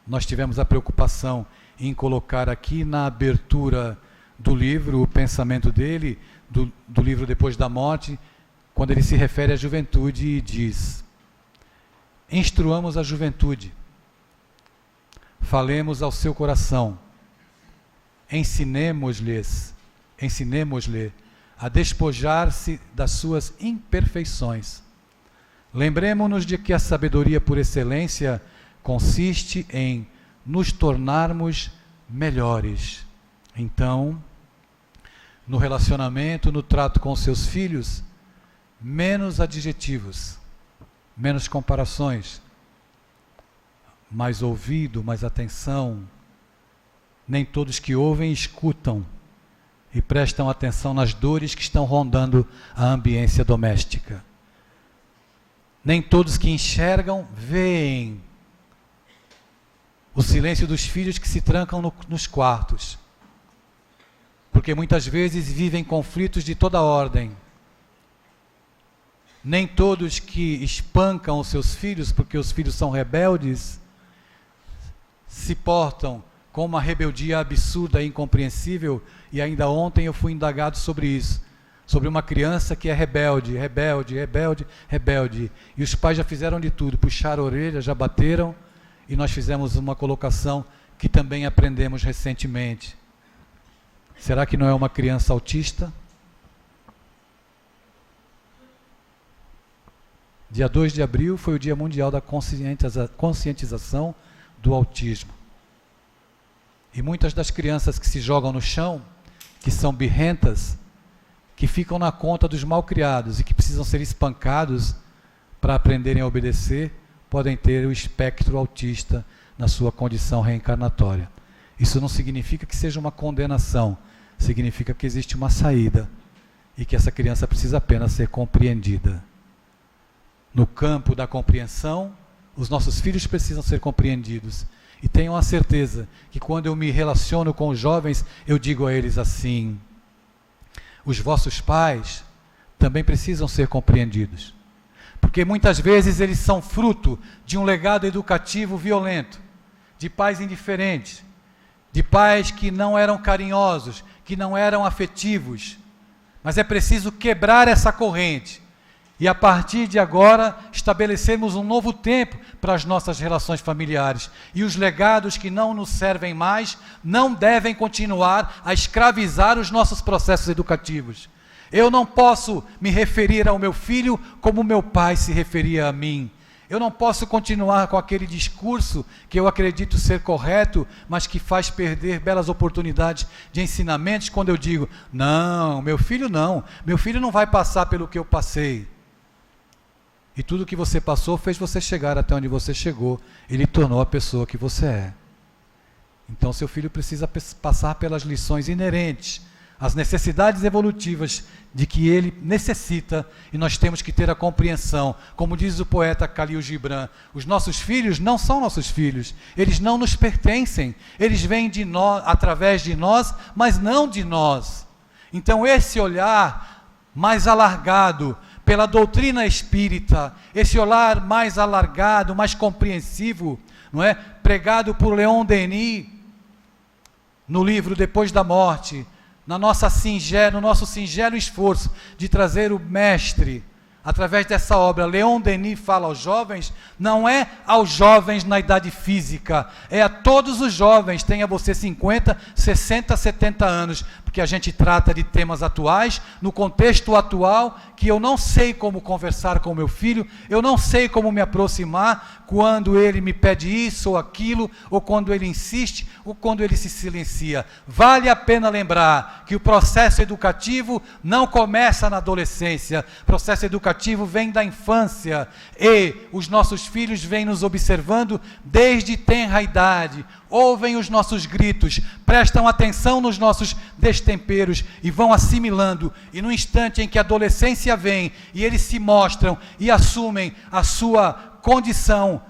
Speaker 1: nós tivemos a preocupação em colocar aqui na abertura do livro, o pensamento dele, do livro Depois da Morte, quando ele se refere à juventude e diz: instruamos a juventude, falemos ao seu coração, ensinemos-lhe a despojar-se das suas imperfeições. Lembremos-nos de que a sabedoria por excelência consiste em nos tornarmos melhores. Então, no relacionamento, no trato com seus filhos, menos adjetivos, menos comparações, mais ouvido, mais atenção. Nem todos que ouvem escutam e prestam atenção nas dores que estão rondando a ambiência doméstica. Nem todos que enxergam veem o silêncio dos filhos que se trancam nos quartos, porque muitas vezes vivem conflitos de toda ordem. Nem todos que espancam os seus filhos, porque os filhos são rebeldes, se portam com uma rebeldia absurda e incompreensível. E ainda ontem eu fui indagado sobre isso, sobre uma criança que é rebelde, e os pais já fizeram de tudo, puxaram a orelha, já bateram, e nós fizemos uma colocação que também aprendemos recentemente. Será que não é uma criança autista? Dia 2 de abril foi o Dia Mundial da Conscientização do Autismo. E muitas das crianças que se jogam no chão, que são birrentas, que ficam na conta dos malcriados e que precisam ser espancados para aprenderem a obedecer, podem ter o espectro autista na sua condição reencarnatória. Isso não significa que seja uma condenação, significa que existe uma saída e que essa criança precisa apenas ser compreendida. No campo da compreensão, Os nossos filhos precisam ser compreendidos. E tenham a certeza que quando eu me relaciono com os jovens, eu digo a eles assim: os vossos pais também precisam ser compreendidos. Porque muitas vezes eles são fruto de um legado educativo violento, de pais indiferentes, de pais que não eram carinhosos, que não eram afetivos. Mas é preciso quebrar essa corrente e, a partir de agora, estabelecermos um novo tempo para as nossas relações familiares. E os legados que não nos servem mais não devem continuar a escravizar os nossos processos educativos. Eu não posso me referir ao meu filho como meu pai se referia a mim. Eu não posso continuar com aquele discurso que eu acredito ser correto, mas que faz perder belas oportunidades de ensinamentos quando eu digo: não, meu filho não vai passar pelo que eu passei. E tudo que você passou fez você chegar até onde você chegou, ele tornou a pessoa que você é. Então seu filho precisa passar pelas lições inerentes, as necessidades evolutivas de que ele necessita, e nós temos que ter a compreensão. Como diz o poeta Khalil Gibran, os nossos filhos não são nossos filhos, eles não nos pertencem, eles vêm de nós, através de nós, mas não de nós. Então esse olhar mais alargado pela doutrina espírita, esse olhar mais alargado, mais compreensivo, não é? Pregado por Leon Denis no livro Depois da Morte, no nosso singelo esforço de trazer o mestre, através dessa obra. Leon Denis fala aos jovens, não é aos jovens na idade física, é a todos os jovens, tenha você 50, 60, 70 anos, porque a gente trata de temas atuais, no contexto atual, que eu não sei como conversar com meu filho, eu não sei como me aproximar quando ele me pede isso ou aquilo, ou quando ele insiste, ou quando ele se silencia. Vale a pena lembrar que o processo educativo não começa na adolescência, o processo educativo vem da infância, e os nossos filhos vêm nos observando desde tenra idade, ouvem os nossos gritos, prestam atenção nos nossos destemperos e vão assimilando, e no instante em que a adolescência vem e eles se mostram e assumem a sua condição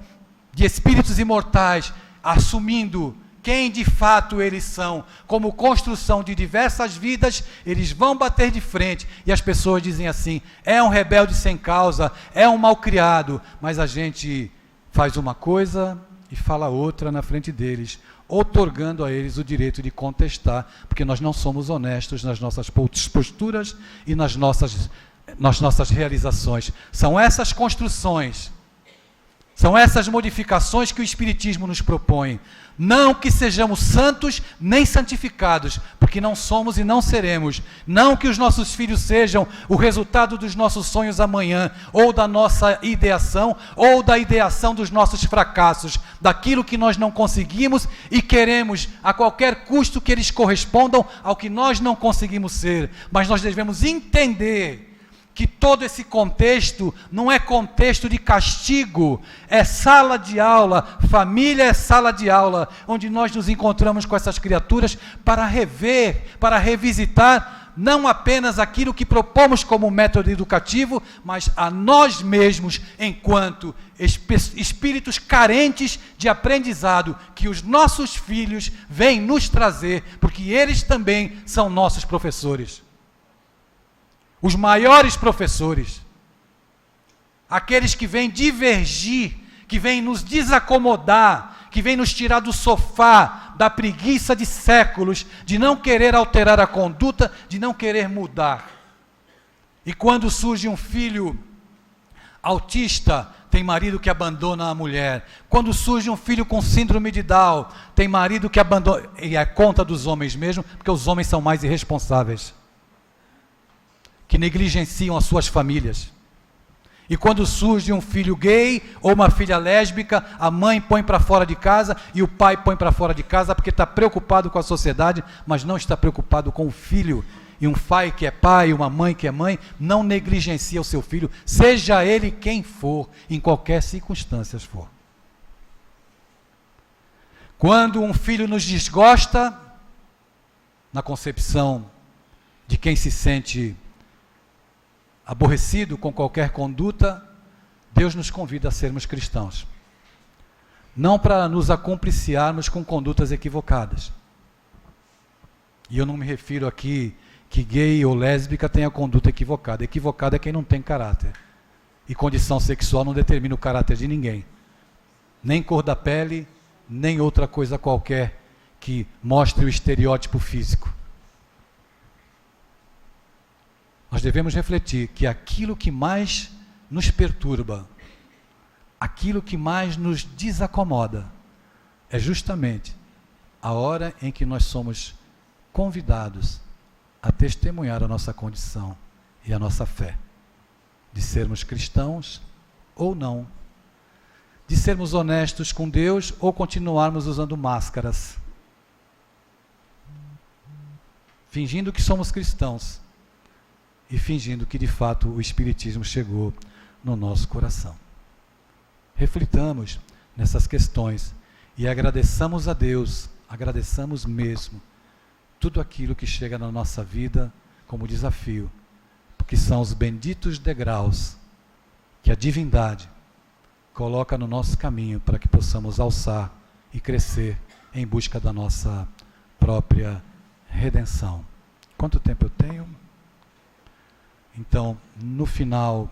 Speaker 1: de espíritos imortais, assumindo quem de fato eles são, como construção de diversas vidas, eles vão bater de frente, e as pessoas dizem assim: é um rebelde sem causa, é um malcriado, mas a gente faz uma coisa e fala outra na frente deles, outorgando a eles o direito de contestar, porque nós não somos honestos nas nossas posturas e nas nossas realizações. São essas construções, são essas modificações que o Espiritismo nos propõe. Não que sejamos santos nem santificados, porque não somos e não seremos. Não que os nossos filhos sejam o resultado dos nossos sonhos amanhã, ou da nossa ideação, ou da ideação dos nossos fracassos, daquilo que nós não conseguimos e queremos a qualquer custo que eles correspondam ao que nós não conseguimos ser. Mas nós devemos entender que todo esse contexto não é contexto de castigo, é sala de aula, família é sala de aula, onde nós nos encontramos com essas criaturas para rever, para revisitar, não apenas aquilo que propomos como método educativo, mas a nós mesmos, enquanto espíritos carentes de aprendizado, que os nossos filhos vêm nos trazer, porque eles também são nossos professores. Os maiores professores, aqueles que vêm divergir, que vêm nos desacomodar, que vêm nos tirar do sofá, da preguiça de séculos, de não querer alterar a conduta, de não querer mudar. E quando surge um filho autista, tem marido que abandona a mulher. Quando surge um filho com síndrome de Down, tem marido que abandona, e é conta dos homens mesmo, porque os homens são mais irresponsáveis, que negligenciam as suas famílias. E quando surge um filho gay ou uma filha lésbica, a mãe põe para fora de casa e o pai põe para fora de casa porque está preocupado com a sociedade, mas não está preocupado com o filho. E um pai que é pai, uma mãe que é mãe, não negligencia o seu filho, seja ele quem for, em qualquer circunstância for. Quando um filho nos desgosta, na concepção de quem se sente aborrecido com qualquer conduta, Deus nos convida a sermos cristãos. não para nos acompliciarmos com condutas equivocadas. E eu não me refiro aqui que gay ou lésbica tenha conduta equivocada. Equivocada é quem não tem caráter. E condição sexual não determina o caráter de ninguém. Nem cor da pele, nem outra coisa qualquer que mostre o estereótipo físico. Nós devemos refletir que aquilo que mais nos perturba, aquilo que mais nos desacomoda, é justamente a hora em que nós somos convidados a testemunhar a nossa condição e a nossa fé, de sermos cristãos ou não, de sermos honestos com Deus ou continuarmos usando máscaras, fingindo que somos cristãos e fingindo que de fato o Espiritismo chegou no nosso coração. Reflitamos nessas questões e agradeçamos a Deus, agradeçamos mesmo, tudo aquilo que chega na nossa vida como desafio, porque são os benditos degraus que a divindade coloca no nosso caminho para que possamos alçar e crescer em busca da nossa própria redenção. Quanto tempo eu tenho? Então, no final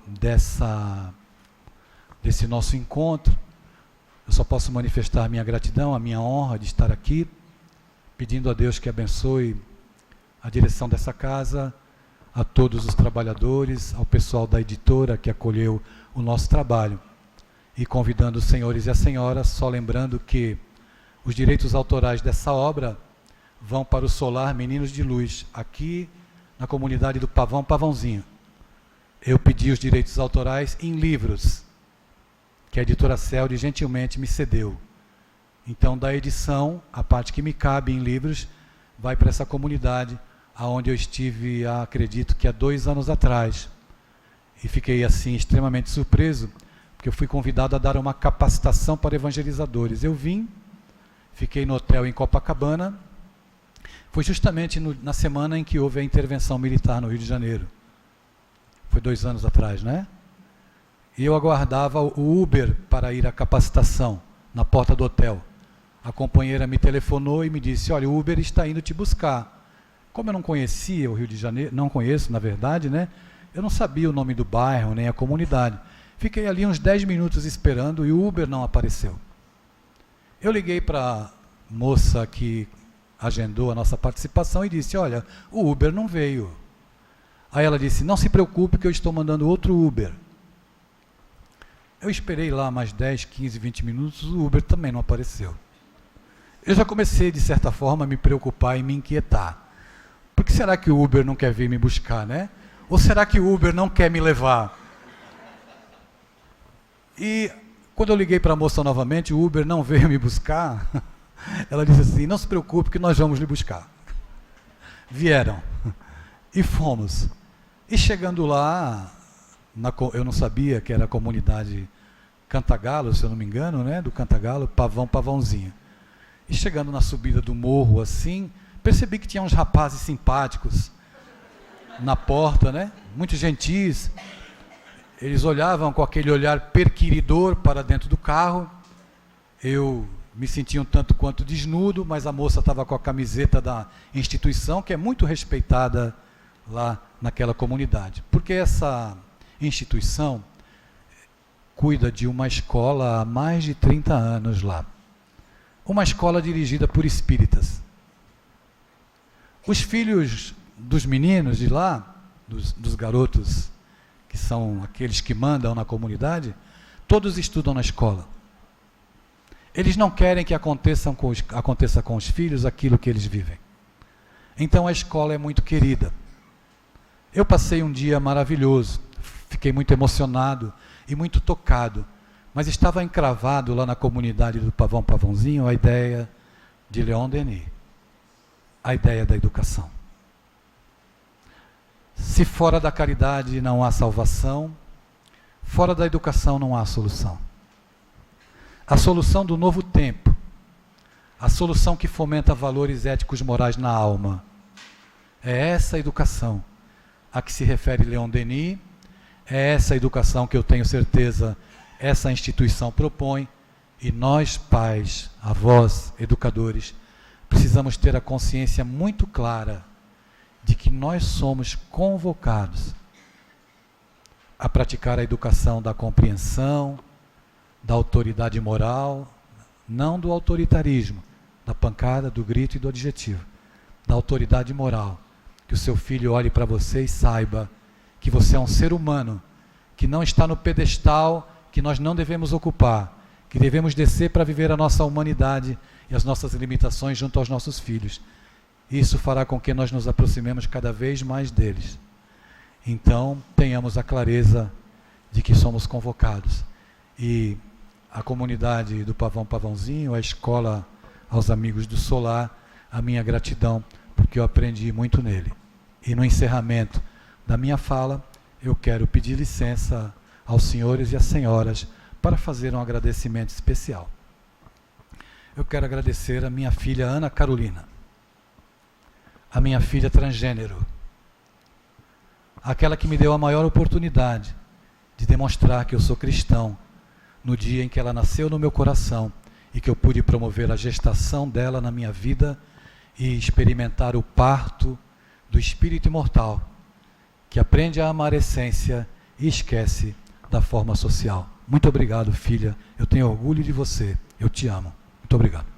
Speaker 1: desse nosso encontro, eu só posso manifestar a minha gratidão, a minha honra de estar aqui, pedindo a Deus que abençoe a direção dessa casa, a todos os trabalhadores, ao pessoal da editora que acolheu o nosso trabalho, e convidando os senhores e as senhoras, só lembrando que os direitos autorais dessa obra vão para o Solar Meninos de Luz, aqui na comunidade do Pavão Pavãozinho. Eu pedi os direitos autorais em livros, que a editora Celde gentilmente me cedeu. Então, da edição, a parte que me cabe em livros, vai para essa comunidade, aonde eu estive, acredito que há 2 anos atrás. E fiquei, assim, extremamente surpreso, porque eu fui convidado a dar uma capacitação para evangelizadores. Eu vim, fiquei no hotel em Copacabana, foi justamente na semana em que houve a intervenção militar no Rio de Janeiro. Foi 2 anos atrás, né? E eu aguardava o Uber para ir à capacitação, na porta do hotel. A companheira me telefonou e me disse, olha, o Uber está indo te buscar. Como eu não conhecia o Rio de Janeiro, não conheço, na verdade, né? Eu não sabia o nome do bairro, nem a comunidade. Fiquei ali uns 10 minutos esperando e o Uber não apareceu. Eu liguei para a moça que agendou a nossa participação e disse, olha, o Uber não veio. Aí ela disse, não se preocupe que eu estou mandando outro Uber. Eu esperei lá mais 10, 15, 20 minutos, o Uber também não apareceu. Eu já comecei, de certa forma, a me preocupar e me inquietar. Por que será que o Uber não quer vir me buscar, né? Ou será que o Uber não quer me levar? E quando eu liguei para a moça novamente, o Uber não veio me buscar. Ela disse assim, não se preocupe que nós vamos lhe buscar. Vieram. E fomos. E chegando lá, eu não sabia que era a comunidade Cantagalo, se eu não me engano, né? Do Cantagalo, Pavão Pavãozinho. E chegando na subida do morro assim, percebi que tinha uns rapazes simpáticos na porta, né? Muito gentis. Eles olhavam com aquele olhar perquiridor para dentro do carro. Eu me sentia um tanto quanto desnudo, mas a moça estava com a camiseta da instituição, que é muito respeitada lá naquela comunidade. Porque essa instituição cuida de uma escola há mais de 30 anos lá. Uma escola dirigida por espíritas. Os filhos dos meninos de lá, dos garotos, que são aqueles que mandam na comunidade, todos estudam na escola. Eles não querem que aconteça com os filhos aquilo que eles vivem. Então a escola é muito querida. Eu passei um dia maravilhoso, fiquei muito emocionado e muito tocado, mas estava encravado lá na comunidade do Pavão Pavãozinho a ideia de Leon Denis, a ideia da educação. Se fora da caridade não há salvação, fora da educação não há solução. A solução do novo tempo, a solução que fomenta valores éticos morais na alma, é essa educação a que se refere Leon Denis, é essa educação que eu tenho certeza essa instituição propõe E nós, pais, avós, educadores, precisamos ter a consciência muito clara de que nós somos convocados a praticar a educação da compreensão, da autoridade moral, não do autoritarismo, da pancada, do grito e do adjetivo, da autoridade moral. Que o seu filho olhe para você e saiba que você é um ser humano, que não está no pedestal que nós não devemos ocupar, que devemos descer para viver a nossa humanidade e as nossas limitações junto aos nossos filhos. Isso fará com que nós nos aproximemos cada vez mais deles. Então, tenhamos a clareza de que somos convocados. E a comunidade do Pavão Pavãozinho, a escola aos amigos do Solar, a minha gratidão, porque eu aprendi muito nele. E no encerramento da minha fala, eu quero pedir licença aos senhores e às senhoras para fazer um agradecimento especial. Eu quero agradecer a minha filha Ana Carolina, a minha filha transgênero, aquela que me deu a maior oportunidade de demonstrar que eu sou cristão, no dia em que ela nasceu no meu coração e que eu pude promover a gestação dela na minha vida e experimentar o parto do espírito imortal, que aprende a amar a essência e esquece da forma social. Muito obrigado, filha. Eu tenho orgulho de você. Eu te amo. Muito obrigado.